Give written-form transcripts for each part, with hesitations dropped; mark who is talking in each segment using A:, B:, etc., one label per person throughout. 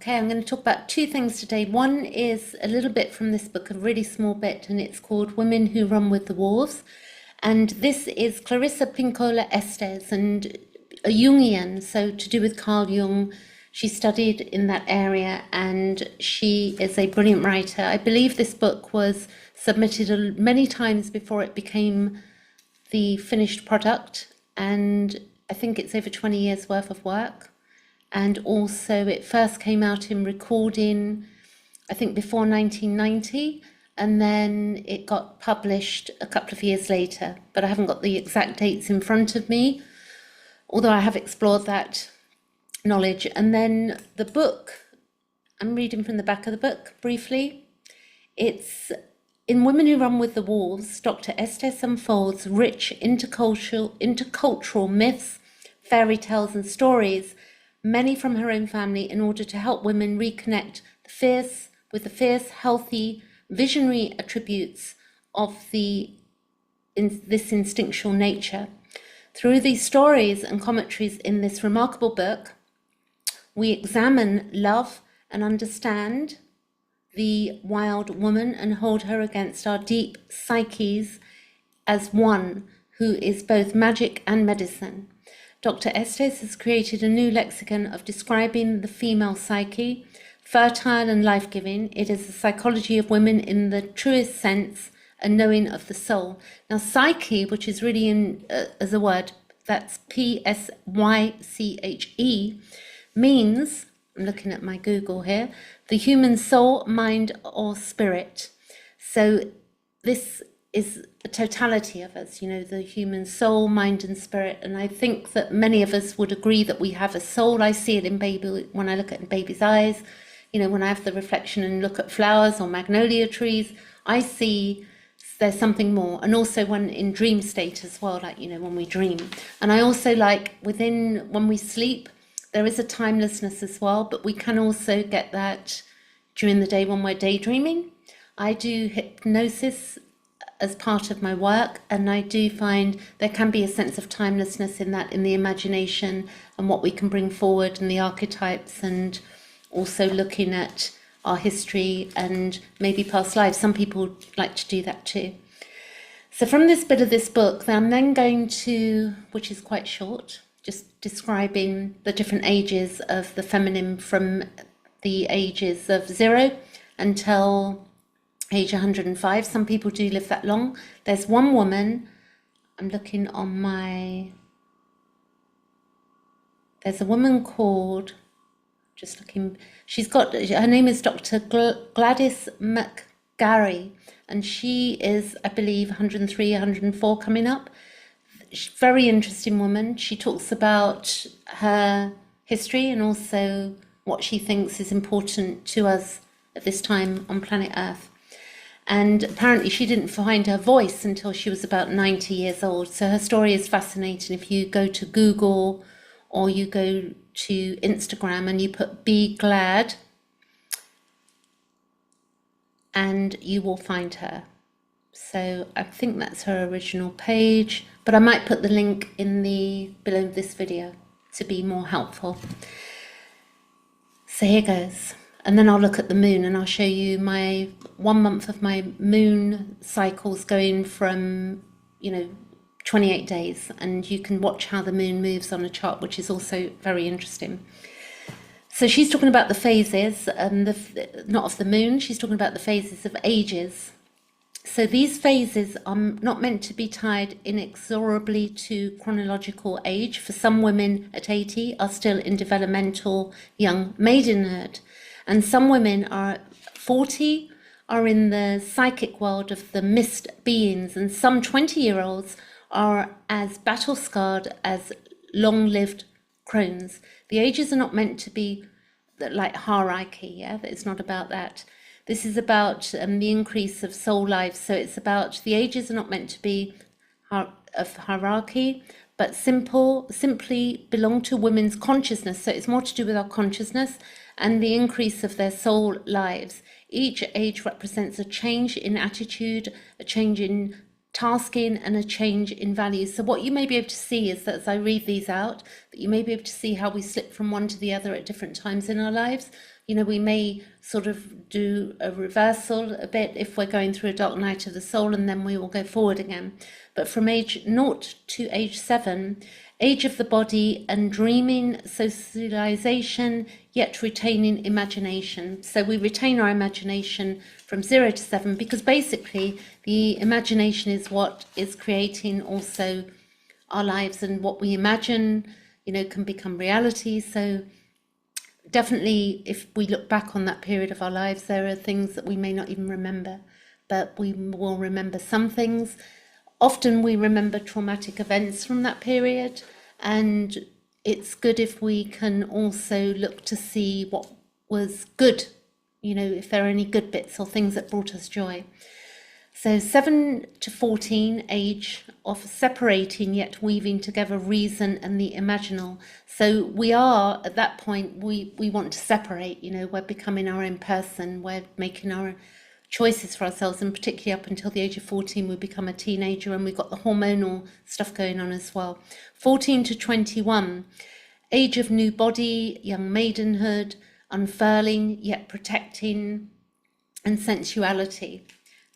A: Okay, I'm going to talk about two things today. One is a little bit from this book, a really small bit, and it's called Women Who Run with the Wolves. And this is Clarissa Pinkola Estes, and a Jungian, so to do with Carl Jung. She studied in that area, and she is a brilliant writer. I believe this book was submitted many times before it became the finished product, and I think it's over 20 years worth of work. And also it first came out in recording, I think before 1990, and then it got published a couple of years later, but I haven't got the exact dates in front of me, although I have explored that knowledge. And then the book, I'm reading from the back of the book briefly. It's in Women Who Run with the Wolves, Dr. Estes unfolds rich intercultural myths, fairy tales and stories, many from her own family, in order to help women reconnect with the fierce, healthy, visionary attributes of this instinctual nature. Through these stories and commentaries in this remarkable book, we examine love and understand the wild woman and hold her against our deep psyches as one who is both magic and medicine. Dr. Estes has created a new lexicon of describing the female psyche, fertile and life-giving. It is the psychology of women in the truest sense, a knowing of the soul. Now, psyche, which is really in as a word, that's Psyche, means, I'm looking at my Google here, the human soul, mind, or spirit. So this is a totality of us, the human soul, mind and spirit. And I think that many of us would agree that we have a soul. I see it in when I look at baby's eyes, when I have the reflection and look at flowers or magnolia trees, I see there's something more. And also when in dream state as well, like, when we dream. And I also like when we sleep, there is a timelessness as well, but we can also get that during the day when we're daydreaming. I do hypnosis as part of my work, and I do find there can be a sense of timelessness in that, in the imagination and what we can bring forward and the archetypes, and also looking at our history and maybe past lives. Some people like to do that too. So from this bit of this book, I'm then going to, which is quite short, just describing the different ages of the feminine from the ages of 0 until age 105. Some people do live that long. There's one woman, I'm looking on there's a woman called, her name is Dr. Gladys McGarry, and she is, I believe, 103, 104 coming up. Very interesting woman. She talks about her history and also what she thinks is important to us at this time on planet Earth. And apparently she didn't find her voice until she was about 90 years old. So her story is fascinating. If you go to Google or you go to Instagram and you put "Be Glad," and you will find her. So I think that's her original page, but I might put the link below this video to be more helpful. So here goes. And then I'll look at the moon and I'll show you my 1 month of my moon cycles going from, 28 days. And you can watch how the moon moves on a chart, which is also very interesting. So she's talking about the phases, not of the moon, she's talking about the phases of ages. So these phases are not meant to be tied inexorably to chronological age. For some women at 80 are still in developmental young maidenhood. And some women are 40, are in the psychic world of the mist beings, and some 20-year-olds are as battle-scarred as long-lived crones. The ages are not meant to be like hierarchy, it's not about that. This is about the increase of soul life. So it's about, the ages are not meant to be of hierarchy, but simply belong to women's consciousness. So it's more to do with our consciousness and the increase of their soul lives. Each age represents a change in attitude, a change in tasking, and a change in values. So what you may be able to see is that as I read these out, that you may be able to see how we slip from one to the other at different times in our lives. we may sort of do a reversal a bit if we're going through a dark night of the soul, and then we will go forward again. But from age 0 to age 7, age of the body and dreaming, socialization, yet retaining imagination. So we retain our imagination from 0 to 7, because basically the imagination is what is creating also our lives, and what we imagine, can become reality. So definitely, if we look back on that period of our lives, there are things that we may not even remember, but we will remember some things. Often we remember traumatic events from that period, and it's good if we can also look to see what was good, if there are any good bits or things that brought us joy. So 7 to 14, age of separating yet weaving together reason and the imaginal. So we are at that point, we want to separate, we're becoming our own person, we're making our choices for ourselves, and particularly up until the age of 14 we become a teenager, and we've got the hormonal stuff going on as well. 14 to 21, age of new body, young maidenhood, unfurling yet protecting, and sensuality.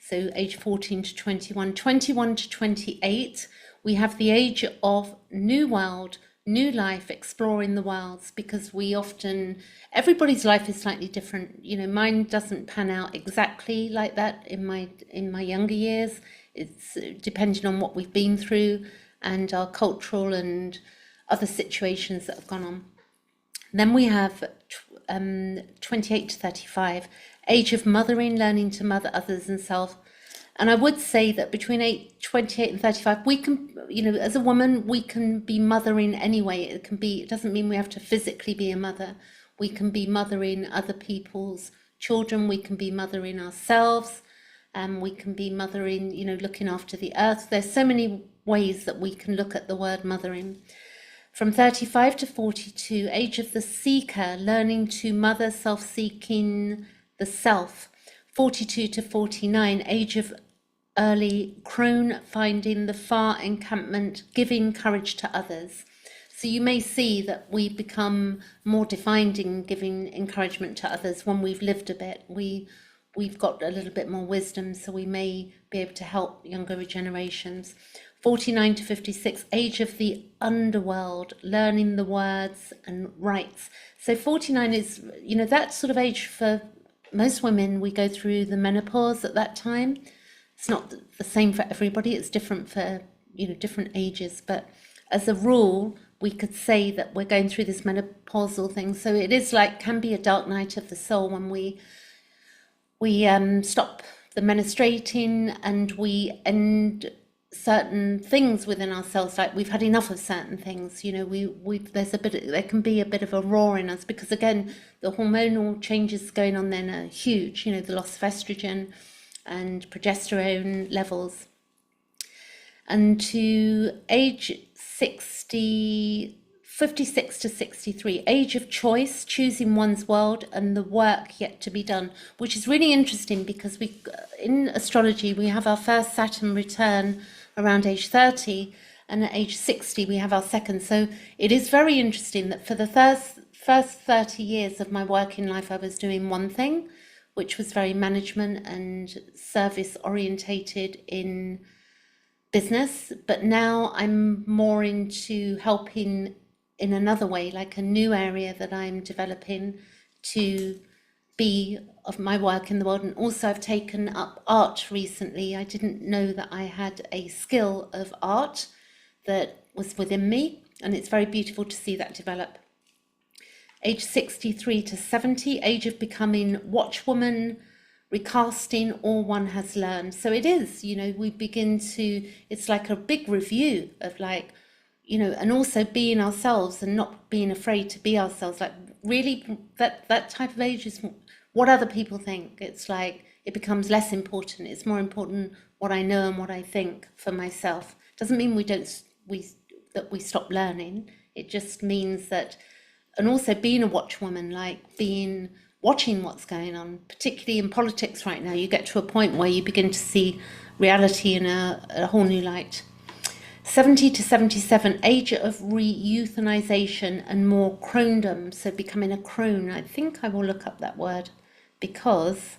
A: So age 14 to 21. 21 to 28, we have the age of new world, new life, exploring the worlds, because everybody's life is slightly different. Mine doesn't pan out exactly like that in my younger years. It's depending on what we've been through and our cultural and other situations that have gone on. Then we have 28 to 35, age of mothering, learning to mother others and self. And I would say that between 28 and 35, we can, as a woman, we can be mothering anyway. It doesn't mean we have to physically be a mother. We can be mothering other people's children. We can be mothering ourselves. We can be mothering, looking after the earth. There's so many ways that we can look at the word mothering. From 35 to 42, age of the seeker, learning to mother, self-seeking the self. 42 to 49, age of early crone, finding the far encampment, giving courage to others. So you may see that we become more defined in giving encouragement to others when we've lived a bit. We've got a little bit more wisdom, so we may be able to help younger generations. 49 to 56, age of the underworld, learning the words and rights. So 49 is, that sort of age for most women. We go through the menopause at that time. It's not the same for everybody. It's different for, different ages. But as a rule, we could say that we're going through this menopausal thing. So it is can be a dark night of the soul when we stop the menstruating and we end certain things within ourselves, like we've had enough of certain things. There can be a bit of a roar in us, because again, the hormonal changes going on then are huge. The loss of estrogen and progesterone levels. And to age 56 to 63, age of choice, choosing one's world and the work yet to be done, which is really interesting, because in astrology we have our first Saturn return around age 30, and at age 60 we have our second. So it is very interesting that for the first 30 years of my working life I was doing one thing, which was very management and service orientated in business, but now I'm more into helping in another way, like a new area that I'm developing to be of my work in the world. And also I've taken up art recently. I didn't know that I had a skill of art that was within me, and it's very beautiful to see that develop. Age 63 to 70, age of becoming watchwoman, recasting all one has learned. So it is, we begin to, it's like a big review of and also being ourselves and not being afraid to be ourselves. Really, that type of age is what other people think. It's it becomes less important. It's more important what I know and what I think for myself. Doesn't mean that we stop learning. It just means that, and also being a watchwoman, watching what's going on, particularly in politics right now, you get to a point where you begin to see reality in a whole new light. 70 to 77, age of re-euthanization and more cronedom, so becoming a crone. I think I will look up that word because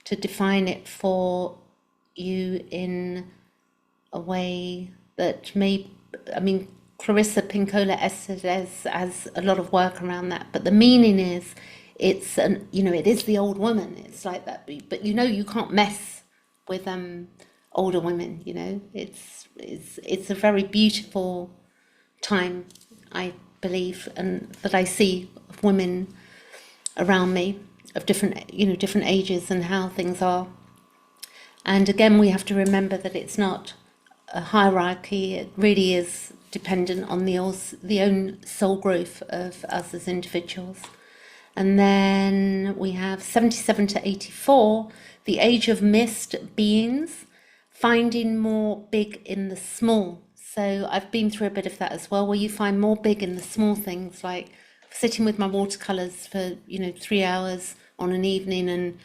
A: to define it for you in a way that may, I mean, Clarissa Pinkola Estes has a lot of work around that, but the meaning is it's an, you know, it is the old woman. It's like that, but you know, you can't mess with older women. You know, it's a very beautiful time, I believe, and that I see of women around me of different, you know, different ages and how things are. And again, we have to remember that it's not a hierarchy. It really is dependent on the own soul growth of us as individuals. And then we have 77 to 84, the age of mist beings, finding more big in the small. So I've been through a bit of that as well, where you find more big in the small things, like sitting with my watercolors for, you know, 3 hours on an evening and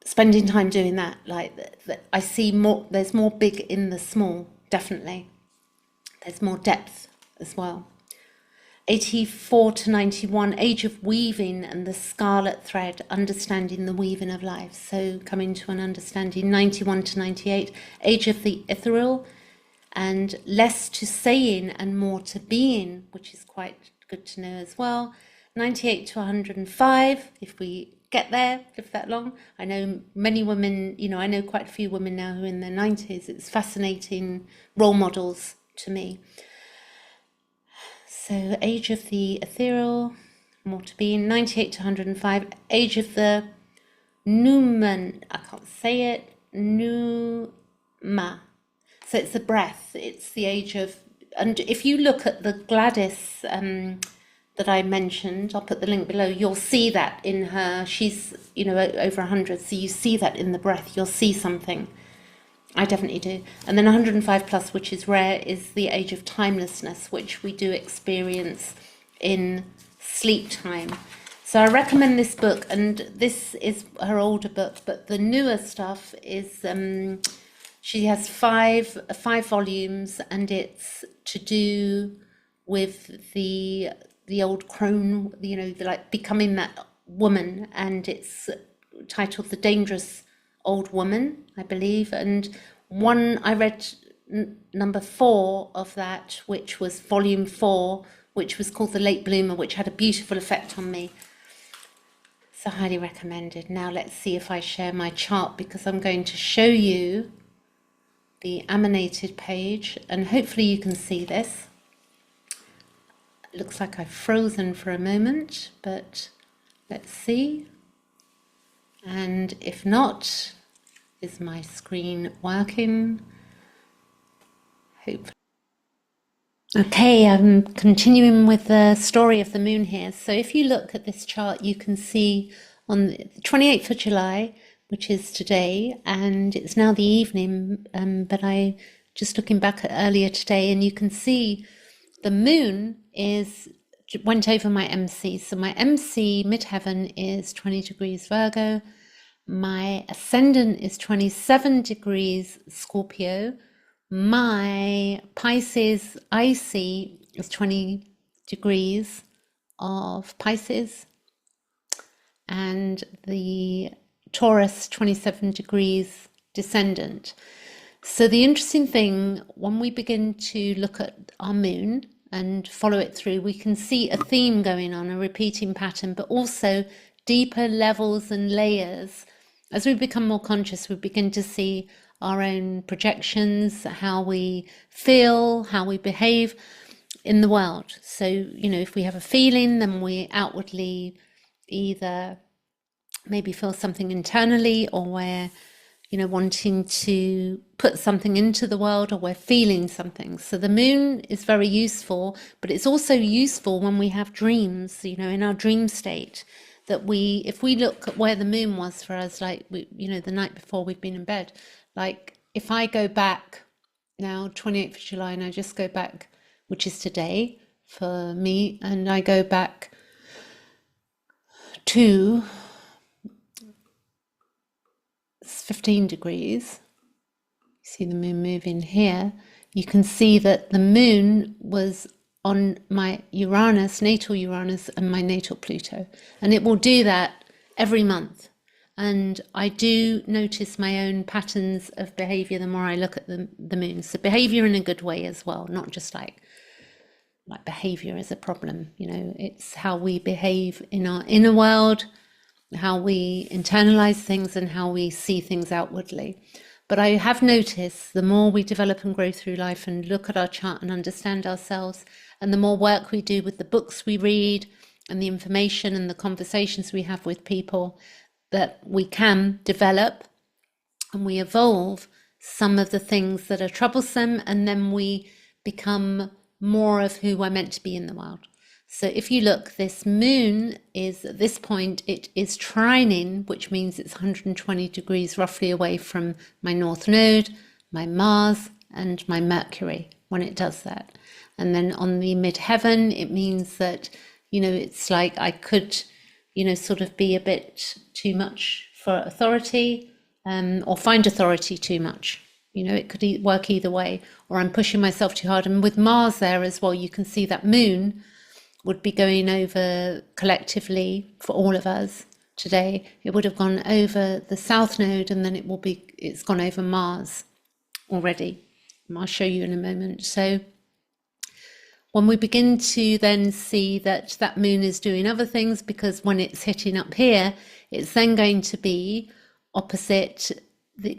A: spending time doing that. Like I see more, there's more big in the small, definitely. There's more depth as well. 84 to 91, age of weaving and the scarlet thread, understanding the weaving of life. So coming to an understanding. 91 to 98, age of the ethereal and less to saying and more to being, which is quite good to know as well. 98 to 105, if we get there, live that long. I know many women, you know, I know quite a few women now who are in their 90s. It's fascinating role models to me. So age of the ethereal, more to being. 98 to 105, age of the Numan, I can't say it, Numa. So it's the breath, it's the age of, and if you look at the Gladys that I mentioned, I'll put the link below, you'll see that in her, she's, you know, over 100, so you see that in the breath, you'll see something. I definitely do. And then 105 plus, which is rare, is the age of timelessness, which we do experience in sleep time. So I recommend this book, and this is her older book, but the newer stuff is, she has five volumes, and it's to do with the old crone, you know, like becoming that woman, and it's titled The Dangerous Old Woman, I believe. And one, I read number 4 of that, which was volume 4, which was called The Late Bloomer, which had a beautiful effect on me. So highly recommended. Now let's see if I share my chart, because I'm going to show you the animated page, and hopefully you can see this. It looks like I've frozen for a moment, but let's see. And if not, is my screen working? Hopefully. Okay, I'm continuing with the story of the moon here. So if you look at this chart, you can see on the 28th of July, which is today, and it's now the evening, but I just looking back at earlier today, and you can see the moon went over my MC. So my MC midheaven is 20 degrees Virgo. My ascendant is 27 degrees Scorpio. My Pisces IC is 20 degrees of Pisces. And the Taurus 27 degrees descendant. So the interesting thing, when we begin to look at our moon and follow it through, we can see a theme going on, a repeating pattern, but also deeper levels and layers. As we become more conscious, we begin to see our own projections, how we feel, how we behave in the world. So, you know, if we have a feeling, then we outwardly either maybe feel something internally, or we're, you know, wanting to put something into the world, or we're feeling something. So the moon is very useful, but it's also useful when we have dreams, you know, in our dream state, that if we look at where the moon was for us, like, you know, the night before we've been in bed, like if I go back now, 28th of July, and I just go back, which is today for me, and I go back to 15 degrees, see the moon moving here. you can see that the moon was on my Uranus, natal Uranus, and my natal Pluto. And it will do that every month. And I do notice my own patterns of behavior the more I look at the moon. So behavior in a good way as well, not just like behavior is a problem. It's how we behave in our inner world, how we internalize things, and how we see things outwardly. But I have noticed the more we develop and grow through life and look at our chart and understand ourselves, and the more work we do with the books we read and the information and the conversations we have with people, that we can develop and we evolve some of the things that are troublesome, and then we become more of who we're meant to be in the world. So if you look, this moon is at this point, it is trining, which means it's 120 degrees roughly away from my North Node, my Mars, and my Mercury when it does that. And then on the midheaven, it means that, it's like I could, sort of be a bit too much for authority, or find authority too much. It could work either way, or I'm pushing myself too hard. And with Mars there as well, you can see that moon would be going over collectively for all of us today. It would have gone over the South Node, and then it's gone over Mars already. I'll show you in a moment. So when we begin to then see that moon is doing other things, because when it's hitting up here, it's then going to be opposite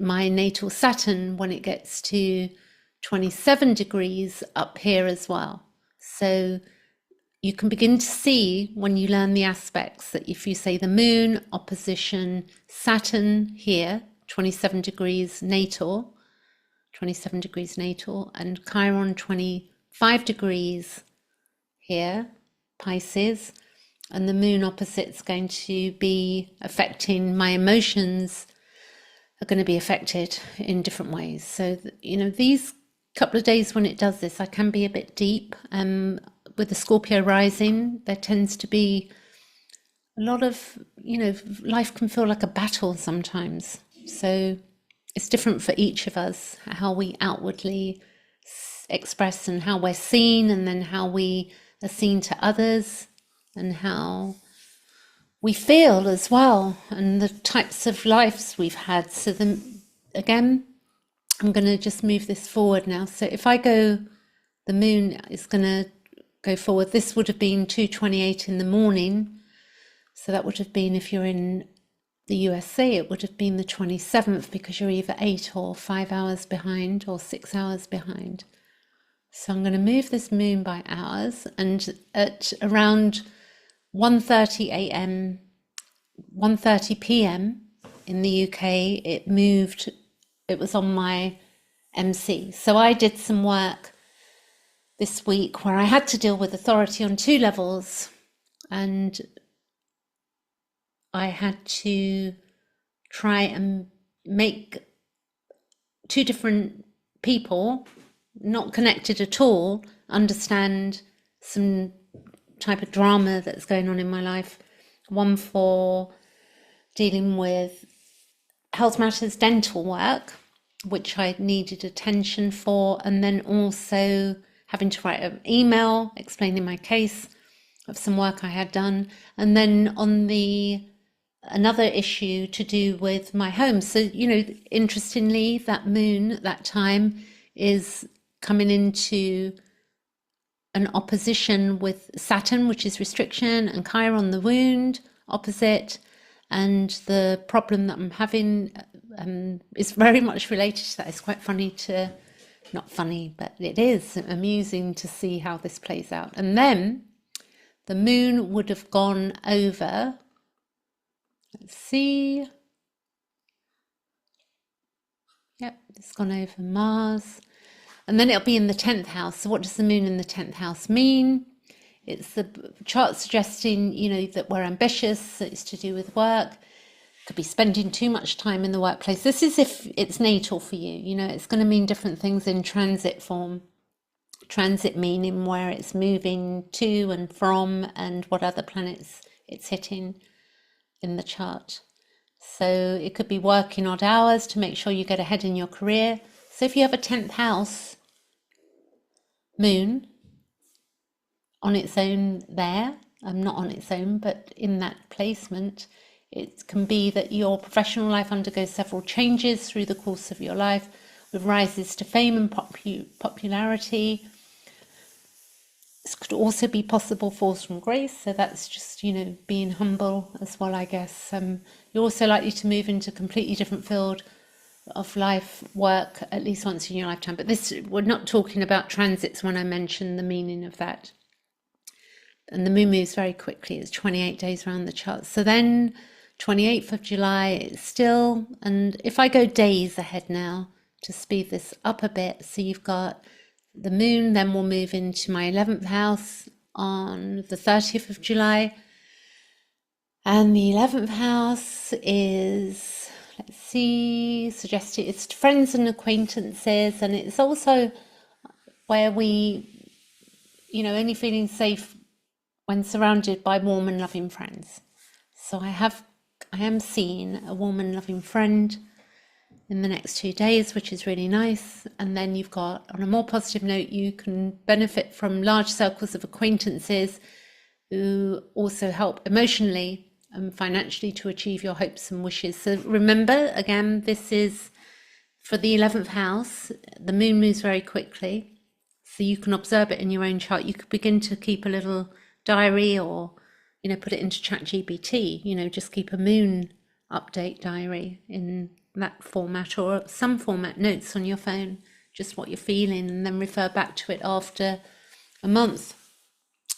A: my natal Saturn when it gets to 27 degrees up here as well. So you can begin to see when you learn the aspects that if you say the moon opposition Saturn here, 27 degrees natal, and Chiron 25 degrees here, Pisces, and the moon opposite's going to be affecting my emotions, are going to be affected in different ways. So, these couple of days when it does this, I can be a bit deep. With the Scorpio rising, there tends to be a lot of, life can feel like a battle sometimes. So it's different for each of us, how we outwardly express and how we're seen, and then how we are seen to others, and how we feel as well, and the types of lives we've had. So again, I'm going to just move this forward now. So if I go, the moon is going to go forward. This would have been 2:28 in the morning. So that would have been, if you're in the U.S.C, it would have been the 27th, because you're either 8 or 5 hours behind or 6 hours behind. So I'm going to move this moon by hours, and at around 1:30 a.m., 1:30 p.m. in the UK, it was on my MC. So I did some work this week where I had to deal with authority on 2 levels, and I had to try and make 2 different people, not connected at all, understand some type of drama that's going on in my life. One for dealing with health matters, dental work, which I needed attention for, and then also having to write an email explaining my case of some work I had done, and then on another issue to do with my home. So, interestingly, that moon at that time is coming into an opposition with Saturn, which is restriction, and Chiron, the wound, opposite. And the problem that I'm having is very much related to that. It's quite funny not funny, but it is amusing to see how this plays out. And then the moon would have gone over, let's see, yep, it's gone over Mars, and then it'll be in the 10th house. So what does the moon in the 10th house mean? It's the chart suggesting, that we're ambitious, it's to do with work, could be spending too much time in the workplace. This is if it's natal for you, it's going to mean different things in transit form. Transit meaning where it's moving to and from, and what other planets it's hitting in the chart. So it could be working odd hours to make sure you get ahead in your career. So if you have a 10th house moon on its own there, not on its own, but in that placement. It can be that your professional life undergoes several changes through the course of your life, with rises to fame and popularity. This could also be possible falls from grace, so that's just, being humble as well, I guess. You're also likely to move into a completely different field of life, work, at least once in your lifetime. But we're not talking about transits when I mention the meaning of that. And the moon moves very quickly. It's 28 days around the chart. So then 28th of July, it's still, and if I go days ahead now to speed this up a bit, so you've got the moon, then we'll move into my 11th house on the 30th of July. And the 11th house is, let's see, suggested it's friends and acquaintances. And it's also where we, only feeling safe when surrounded by warm and loving friends. So I am seeing a warm and loving friend in the next 2 days, which is really nice. And then you've got, on a more positive note, you can benefit from large circles of acquaintances who also help emotionally and financially to achieve your hopes and wishes. So remember, again, this is for the 11th house. The moon moves very quickly, so you can observe it in your own chart. You could begin to keep a little diary, or put it into ChatGPT, just keep a moon update diary in that format, or some format, notes on your phone, just what you're feeling, and then refer back to it after a month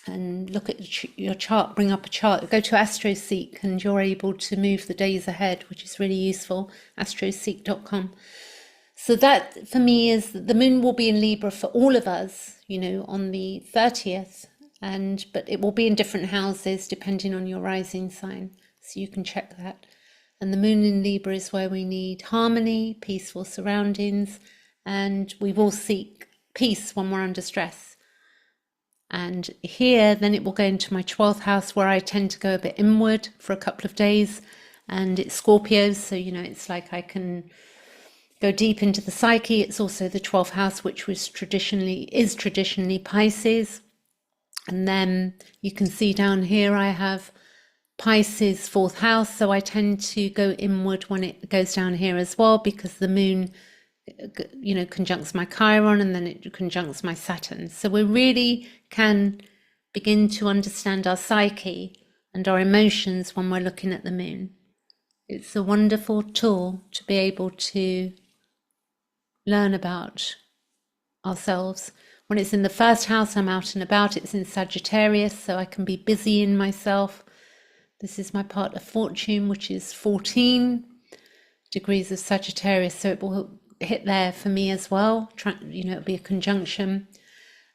A: and look at your chart, bring up a chart, go to AstroSeek, and you're able to move the days ahead, which is really useful, astroseek.com. So that for me is the moon will be in Libra for all of us, on the 30th, but it will be in different houses depending on your rising sign. So you can check that. And the moon in Libra is where we need harmony, peaceful surroundings, and we will seek peace when we're under stress. And here, then it will go into my 12th house, where I tend to go a bit inward for a couple of days. And it's Scorpio, so, it's like I can go deep into the psyche. It's also the 12th house, which is traditionally Pisces. And then you can see down here I have Pisces 4th house, so I tend to go inward when it goes down here as well, because the moon, conjuncts my Chiron, and then it conjuncts my Saturn. So we really can begin to understand our psyche and our emotions when we're looking at the moon. It's a wonderful tool to be able to learn about ourselves. When it's in the 1st house, I'm out and about. It's in Sagittarius, so I can be busy in myself. This is my part of fortune, which is 14 degrees of Sagittarius, so it will hit there for me as well. It'll be a conjunction.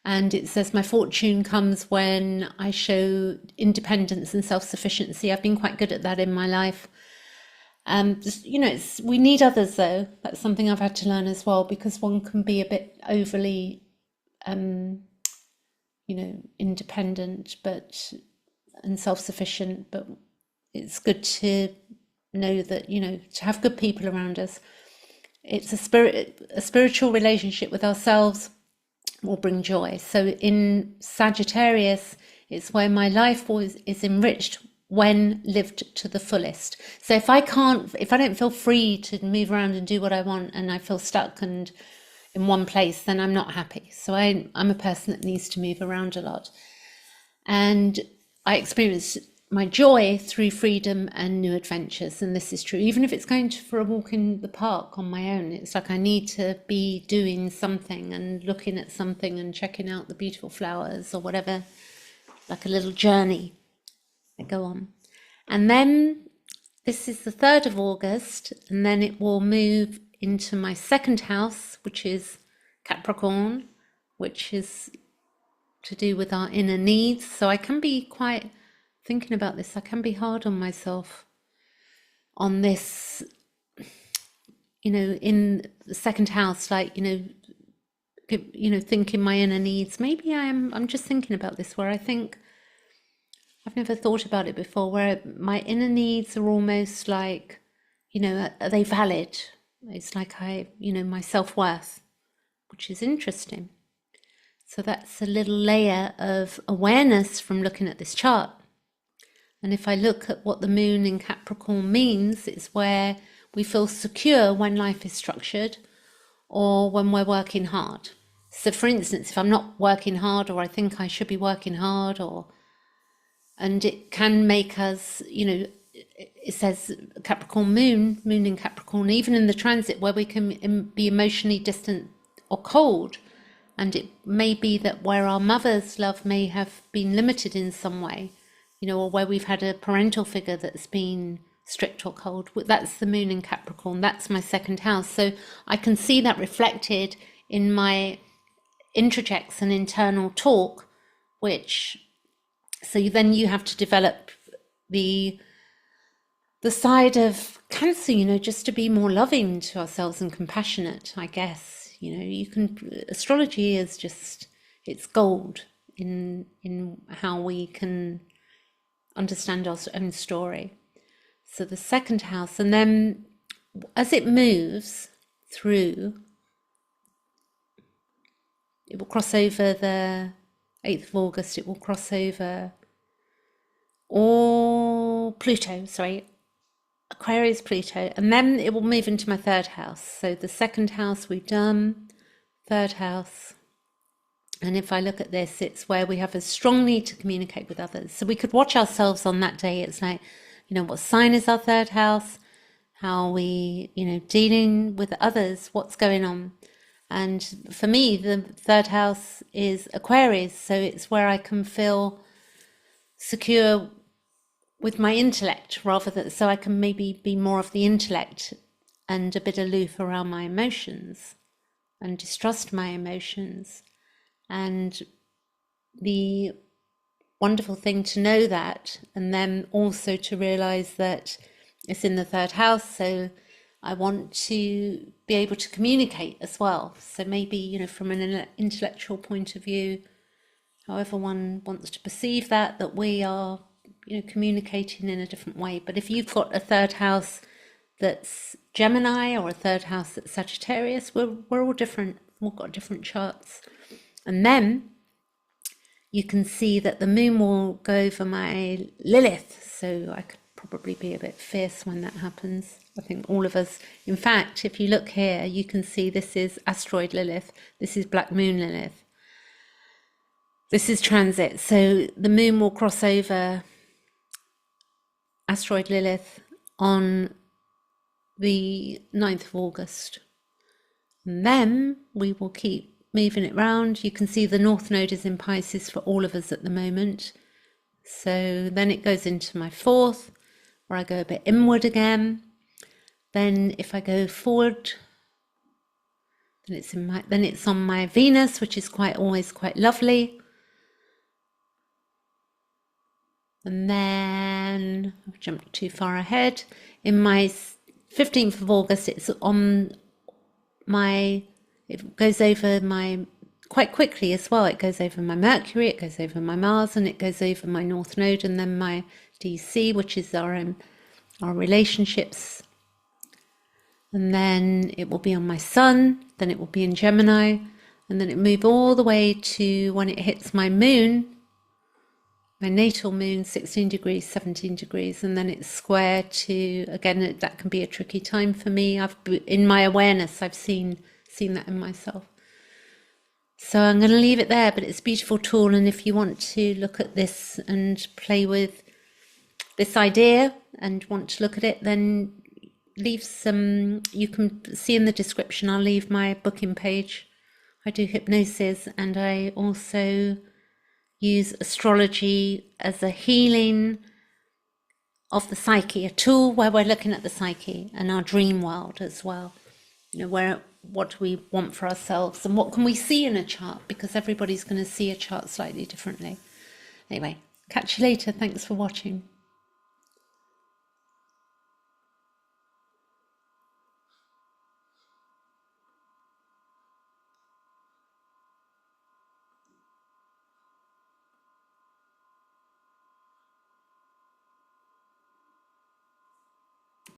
A: And it says my fortune comes when I show independence and self-sufficiency. I've been quite good at that in my life. We need others, though. That's something I've had to learn as well, because one can be a bit overly, independent, and self-sufficient. But it's good to know that, to have good people around us. It's a spiritual relationship with ourselves will bring joy. So in Sagittarius, it's where my life is enriched when lived to the fullest. So if I don't feel free to move around and do what I want, and I feel stuck and in one place, then I'm not happy. So I'm a person that needs to move around a lot. And I experience my joy through freedom and new adventures. And this is true, even if it's going for a walk in the park on my own. It's like I need to be doing something and looking at something and checking out the beautiful flowers or whatever, like a little journey I go on. And then this is the 3rd of August, and then it will move into my 2nd house, which is Capricorn, which is to do with our inner needs. So I can be quite, thinking about this, I can be hard on myself on this, in the 2nd house, like, thinking my inner needs. Maybe I'm just thinking about this, where I think I've never thought about it before, where my inner needs are almost like, are they valid? It's like my self-worth, which is interesting. So that's a little layer of awareness from looking at this chart. And if I look at what the moon in Capricorn means, it's where we feel secure when life is structured or when we're working hard. So for instance, if I'm not working hard, or I think I should be working hard, and it can make us, it says Capricorn moon in Capricorn, even in the transit where we can be emotionally distant or cold. And it may be that where our mother's love may have been limited in some way, or where we've had a parental figure that's been strict or cold. That's the moon in Capricorn. That's my second house. So I can see that reflected in my introjects and internal talk, so then you have to develop the side of Cancer, just to be more loving to ourselves and compassionate, I guess. Astrology is just, it's gold in how we can understand our own story. So the second house, and then as it moves through, it will cross over the 8th of August, it will cross over Aquarius, Pluto, and then it will move into my third house. So the second house we've done, third house. And if I look at this, it's where we have a strong need to communicate with others. So we could watch ourselves on that day. It's like, what sign is our third house? How are we, dealing with others? What's going on? And for me, the third house is Aquarius. So it's where I can feel secure with my intellect, so I can maybe be more of the intellect and a bit aloof around my emotions and distrust my emotions. And the wonderful thing to know that, and then also to realize that it's in the third house, so I want to be able to communicate as well. So maybe, from an intellectual point of view, however one wants to perceive that we are, communicating in a different way. But if you've got a third house that's Gemini or a third house that's Sagittarius, we're all different. We've got different charts. And then you can see that the moon will go over my Lilith. So I could probably be a bit fierce when that happens. I think all of us, in fact, if you look here, you can see this is asteroid Lilith. This is black moon Lilith. This is transit. So the moon will cross over asteroid Lilith on the 9th of August. And then we will keep moving it round. You can see the North Node is in Pisces for all of us at the moment. So then it goes into my 4th, where I go a bit inward again. Then if I go forward, then it's on my Venus, which is always quite lovely. And then I've jumped too far ahead. In my 15th of August, it's on it goes over my, quite quickly as well, it goes over my Mercury, it goes over my Mars, and it goes over my North Node, and then my DC, which is our relationships. And then it will be on my Sun, then it will be in Gemini, and then it move all the way to when it hits my moon, my natal moon, 16 degrees, 17 degrees, and then it's square to, again, that can be a tricky time for me. In my awareness, I've seen that in myself. So I'm going to leave it there, but it's a beautiful tool. And if you want to look at this and play with this idea and want to look at it, then you can see in the description, I'll leave my booking page. I do hypnosis, and I also use astrology as a healing of the psyche, a tool where we're looking at the psyche and our dream world as well. What do we want for ourselves, and what can we see in a chart, because everybody's going to see a chart slightly differently. Anyway, catch you later. Thanks for watching.